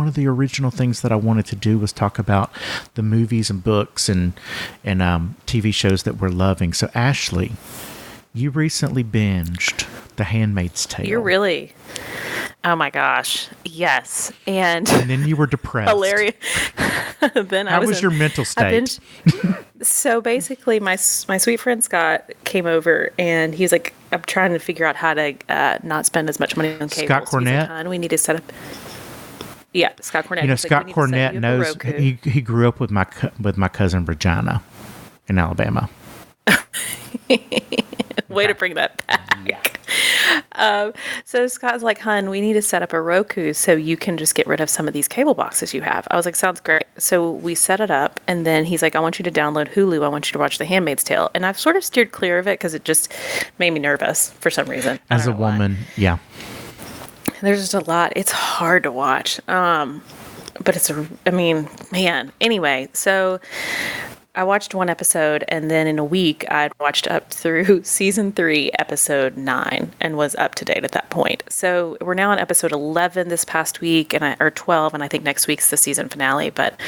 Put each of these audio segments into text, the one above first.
one of the original things that I wanted to do was talk about the movies and books and TV shows that we're loving. So, Ashley, you recently binged The Handmaid's Tale. You're really... Oh my gosh. Yes. And then you were depressed. Hilarious. How was your mental state? So basically my sweet friend Scott came over and he was like, I'm trying to figure out how to not spend as much money on cable. Scott Cornett? So like, we need to set up. Yeah, Scott Cornett. You know, Scott Cornett knows, he grew up with my cousin Regina in Alabama. Way to bring that back. So Scott's like, hun, we need to set up a Roku so you can just get rid of some of these cable boxes you have. I was like, sounds great. So we set it up, and then he's like, I want you to download Hulu. I want you to watch The Handmaid's Tale. And I've sort of steered clear of it because it just made me nervous for some reason. As a woman, yeah. There's just a lot. It's hard to watch. But man. Anyway, so I watched one episode, and then in a week, I'd watched up through season 3, episode 9, and was up to date at that point. So we're now on episode 11 this past week, or 12, and I think next week's the season finale. But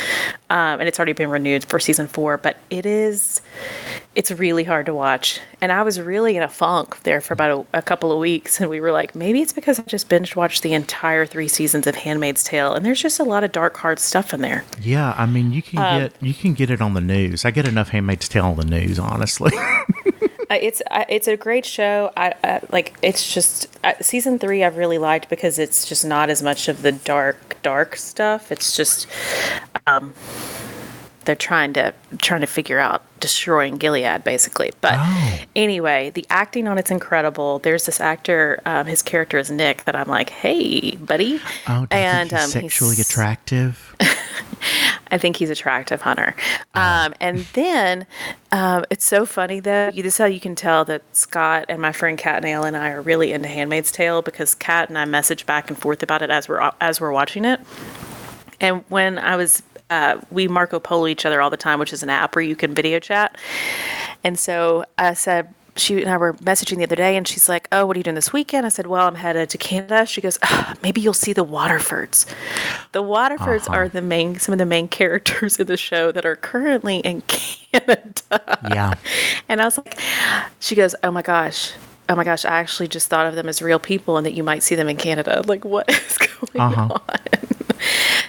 and it's already been renewed for season 4. But it's really hard to watch, and I was really in a funk there for about a couple of weeks, and we were like, maybe it's because I just binge watched the entire 3 seasons of Handmaid's Tale, and there's just a lot of dark, hard stuff in there. Yeah, I mean, you can get it on the news. I get enough Handmaid's Tale on the news, honestly. It's a great show. It's just season 3 I've really liked because it's just not as much of the dark stuff. It's just they're trying to figure out destroying Gilead, basically. But anyway, the acting on it's incredible. There's this actor, his character is Nick, that I'm like, hey, buddy. Oh, do you think he's sexually attractive? I think he's attractive, Hunter. And then it's so funny though. This is how you can tell that Scott and my friend Kat Nail and I are really into Handmaid's Tale, because Kat and I message back and forth about it as we're watching it. And when I was we Marco Polo each other all the time, which is an app where you can video chat. And so I said, she and I were messaging the other day, and she's like, oh, what are you doing this weekend? I said, well, I'm headed to Canada. She goes, maybe you'll see the Waterfords. The Waterfords are some of the main characters in the show that are currently in Canada. Yeah. And I was like, she goes, oh my gosh, I actually just thought of them as real people and that you might see them in Canada. I'm like, what is going on?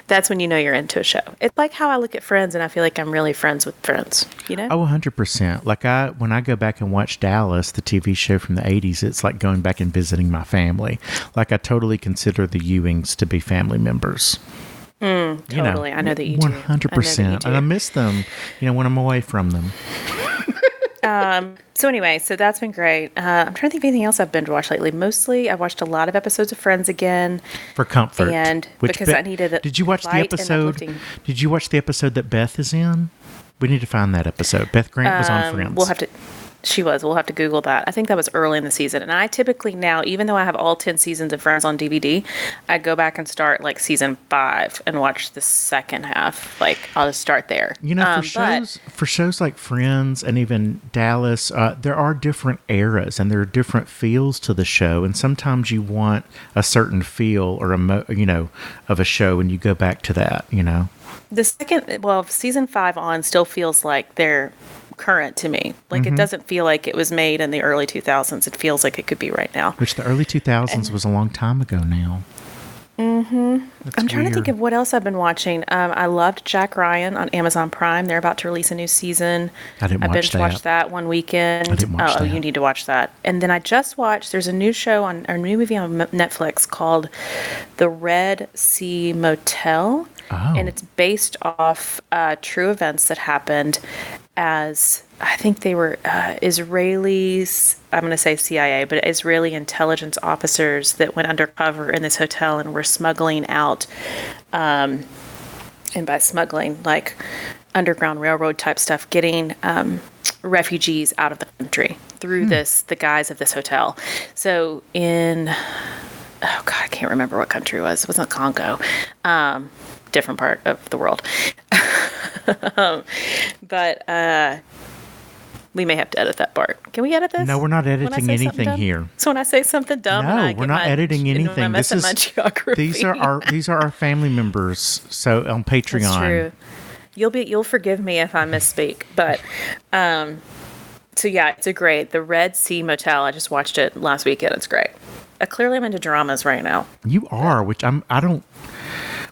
That's when you know you're into a show. It's like how I look at Friends, and I feel like I'm really friends with friends, you know? Oh, 100%. Like when I go back and watch Dallas, the TV show from the 80s, it's like going back and visiting my family. Like I totally consider the Ewings to be family members. Totally. I know that you do. 100%. And I miss them, when I'm away from them. So anyway, that's been great. I'm trying to think of anything else I've binge watched lately. Mostly, I've watched a lot of episodes of Friends again. For comfort. And because I needed Did you watch the episode? Did you watch the episode that Beth is in? We need to find that episode. Beth Grant was on Friends. We'll have to Google that. I think that was early in the season. And I typically now, even though I have all 10 seasons of Friends on DVD, I go back and start like season 5 and watch the second half. Like I'll just start there. For shows like Friends and even Dallas, there are different eras and there are different feels to the show. And sometimes you want a certain feel or of a show, and you go back to that. The season 5 on still feels like they're current to me. Like it doesn't feel like it was made in the early 2000s. It feels like it could be right now. Which the early 2000s was a long time ago now. I'm trying to think of what else I've been watching. I loved Jack Ryan on Amazon Prime. They're about to release a new season. I watched that one weekend. I didn't watch that. You need to watch that. And then I just watched, there's a new movie on Netflix called The Red Sea Motel. Oh. And it's based off true events that happened as, I think they were Israelis, I'm going to say CIA, but Israeli intelligence officers that went undercover in this hotel and were smuggling out, and by smuggling, like underground railroad type stuff, getting refugees out of the country through the guise of this hotel. So I can't remember what country it was. It wasn't Congo. Different part of the world. But We may have to edit that part. Can we edit this? No, we're not when I editing say something anything dumb? here. So when I say something dumb, and No, I we're get not my, editing and anything. I mess This up my is geography. these are our family members. So on Patreon. That's true. You'll forgive me if I misspeak, but so yeah, it's a great The Red Sea Motel. I just watched it last weekend. It's great. Clearly, I'm into dramas right now. You are, which I don't.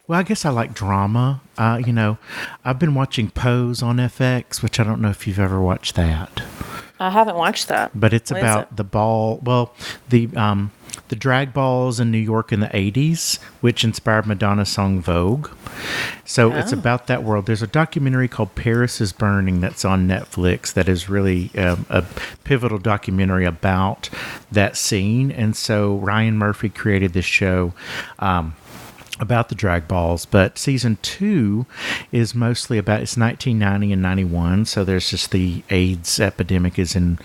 Well, I guess I like drama. I've been watching Pose on FX, which I don't know if you've ever watched that. I haven't watched that. But it's What is about it? the ball. Well, the drag balls in New York in the 80s, which inspired Madonna's song Vogue. So it's about that world. There's a documentary called Paris is Burning that's on Netflix that is really a pivotal documentary about that scene. And so Ryan Murphy created this show about the drag balls, but season 2 is mostly about, it's 1990 and 91, so there's just the AIDS epidemic is in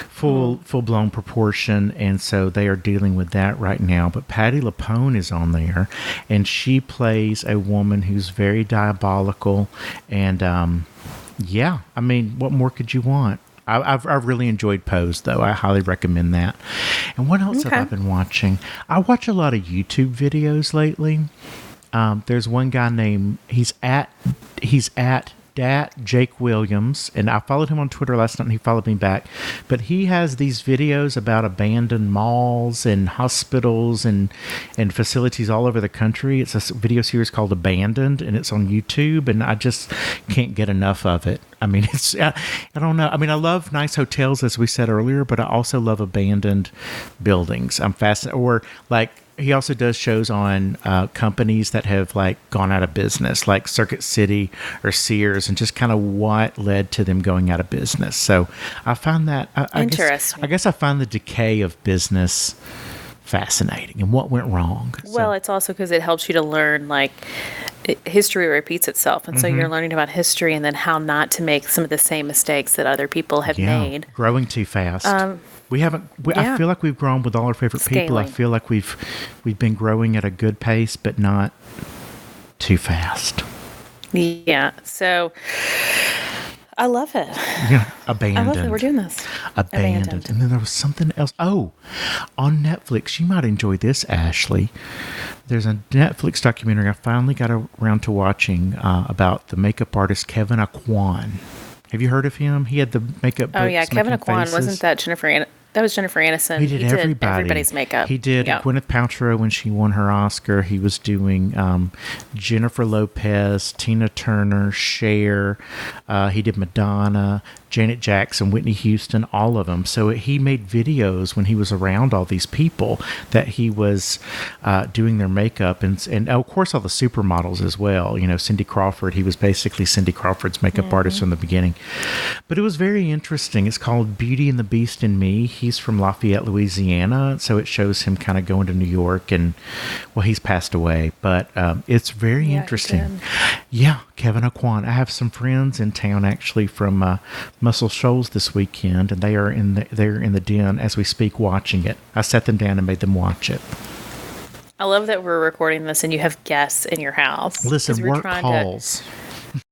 full-blown proportion, and so they are dealing with that right now. But Patti LuPone is on there, and she plays a woman who's very diabolical, and yeah, I mean, what more could you want? I've really enjoyed Pose, though. I highly recommend that. And what else have I been watching? I watch a lot of YouTube videos lately. There's one guy named, he's at Dat Jake Williams, and I followed him on Twitter last night, and he followed me back. But he has these videos about abandoned malls and hospitals and facilities all over the country. It's a video series called Abandoned, and it's on YouTube, and I just can't get enough of it. I mean, it's I don't know. I mean, I love nice hotels, as we said earlier, but I also love abandoned buildings. I'm fascinated. Or like, he also does shows on companies that have like gone out of business, like Circuit City or Sears, and just kind of what led to them going out of business. So I find that interesting. I guess I find the decay of business fascinating and what went wrong. Well, it's also because it helps you to learn, like, history repeats itself, and so you're learning about history and then how not to make some of the same mistakes that other people have made. Growing too fast. We haven't. I feel like we've grown with all our favorite people. I feel like we've been growing at a good pace, but not too fast. Yeah. So I love it. Yeah, Abandoned. I love that we're doing this. Abandoned. And then there was something else. Oh, on Netflix, you might enjoy this, Ashley. There's a Netflix documentary I finally got around to watching about the makeup artist Kevyn Aucoin. Have you heard of him? He had the makeup books. Oh yeah, Kevyn Aucoin. Faces. Wasn't that Jennifer? That was Jennifer Aniston. He did everybody's makeup. He did Gwyneth Paltrow when she won her Oscar. He was doing Jennifer Lopez, Tina Turner, Cher. He did Madonna, Janet Jackson, Whitney Houston, all of them. So he made videos when he was around all these people that he was doing their makeup. And of course, all the supermodels as well. You know, Cindy Crawford. He was basically Cindy Crawford's makeup artist from the beginning. But it was very interesting. It's called Beauty and the Beast in Me. He's from Lafayette, Louisiana. So it shows him kind of going to New York. And, well, he's passed away. But it's very interesting. Yeah, Kevyn Aucoin. I have some friends in town, actually, from Muscle Shoals this weekend, and they're in the den as we speak watching it. I sat them down and made them watch it. I love that we're recording this and you have guests in your house. Listen, work calls.